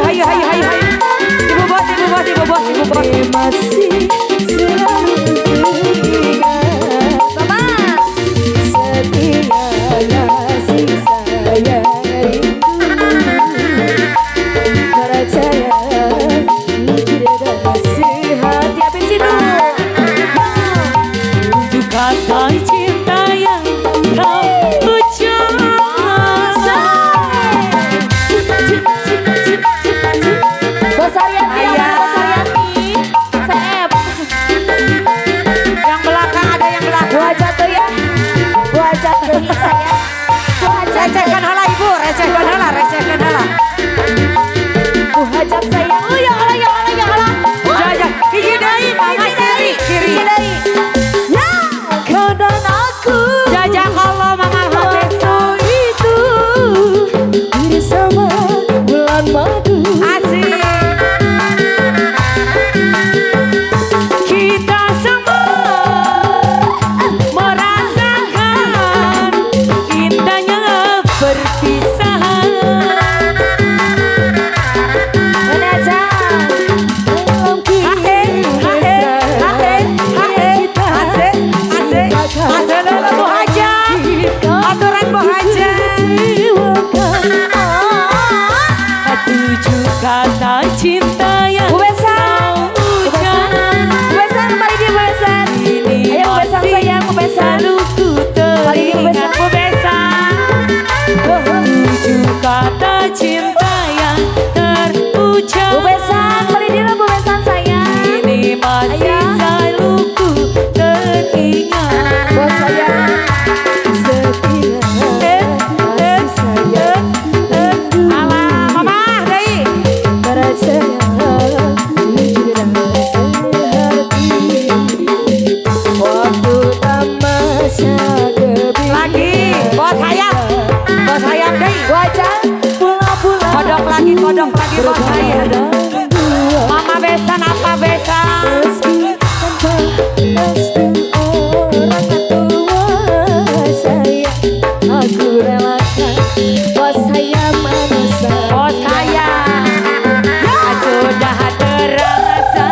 hayu hayu hayu hayu hayu. Ibu bos ibu bos ibu bos ibu bos. Masih selalu teringat Mama. setiap kasih saya rindu percaya jujur dan nasihat Habis itu. untuk kata cinta yang kau ucap. Bos Arianti, Ayah. Bos Arianti, CF. Yang belakang ada yang belakang. Gua jatuh ya, gua jatuh saya. Gua jatuh, Recehkan hala ibu, recehkan hala, recehkan hala. gua hajat sayang. Oh ya Allah, ya Allah, ya Allah. Jajak, hiji deui, mama kiri, kiri. Dari, ya kau dan aku. Jajak Allah mama habis. Itu bersama bulan madu. Asik. Kita semua merasakan indahnya perpisahan. Menajam dalam Aturan Bu Haja. tujuh kata cinta yang Bu Besan. kau ucap. Bu Besan, mari dia Bu Besan. Ayo Bu Besan sayang, Bu Besan. Selalu ku Mari Bu Besan. teringat Bu Besan. Tujuh kata cinta yang terucap. Bu Besan, mari dia Bu Besan sayang. Ini masih Ayo. selalu ku teringat. Bos sayang, setiap kasih sayang Alah, mama, deui. percaya jujur dan sehati. Waktu tamasya kebingungan. Lagi, bos hayam deui. Wajah pula-pula Kodok lagi bos hayam. berdua. Mama Besan apa Besan? Meski tanpa restu orang tua saya, aku relakan bos saya manusia. Bos hayam. Sudah terasa,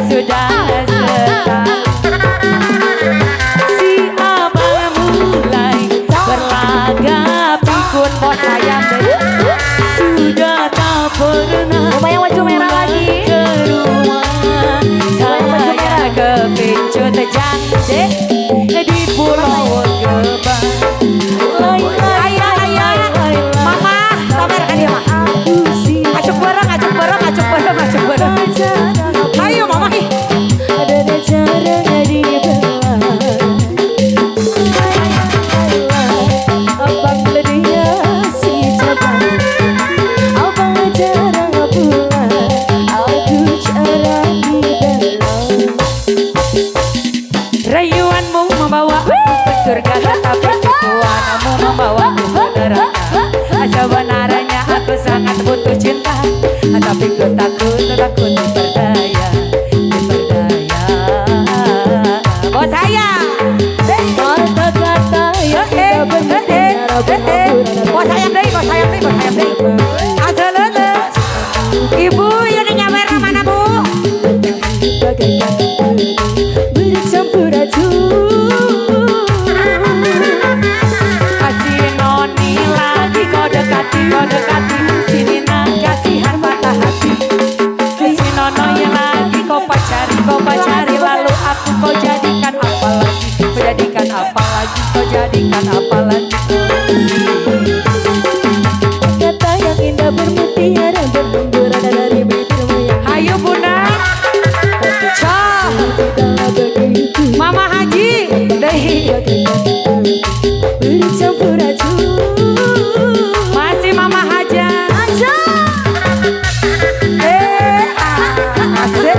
sudah setak. Si abang mulai berlagak pikun bos hayam deui. Sudah tak pernah Mama yang baju merah lagi. ke rumah. Saya kepincut jande di Pulau Gebang. Ayah, mama, sabar kan dia mah. Acuk bareng. Ayo mama. Ada caranya dibelah. Abang dia si cabang, abang jarang pulang, aku jarang dibelah. Rayuanmu membawa aku ke surga, tetapi tipuanmu membawa aku ke neraka. Sebenarnya aku sangat butuh cinta, tapi ku takut diperdaya. Bos saya. Kata-kata yang tidak bermutiara berhamburan. Bos sayang deui. Asaleuna. Ibu yang nyawer mana Bu? Bagaikan bercampur racun. Kasih noni lagi kau dekati sini nak kasihan patah hati. Kasih nono yang lagi kau pacari lalu aku kau jadikan apa lagi kau jadikan apa lagi. Kata yang indah bermutiara berhamburan dari bibirmu yang Hayu Bunda. Cah. tidaklah begitu. Mama Haji. Deui. Bercampur racun. Masih Mama Haja. Asik.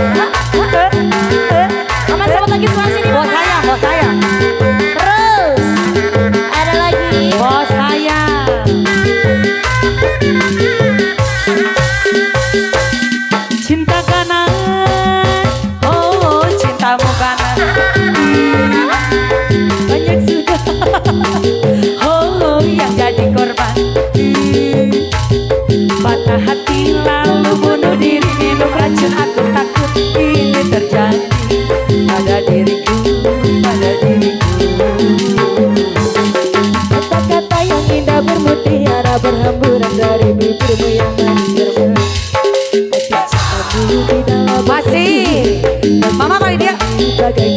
Mama sebut lagi sebelah sini. Bos saya. Terus ada lagi. Bos saya. Cinta ganas, oh cintamu ganas. Banyak sudah, oh yang jadi korban. Patah hati lalu bibirmu yang manis. Masih. Mama kali dia. Bagai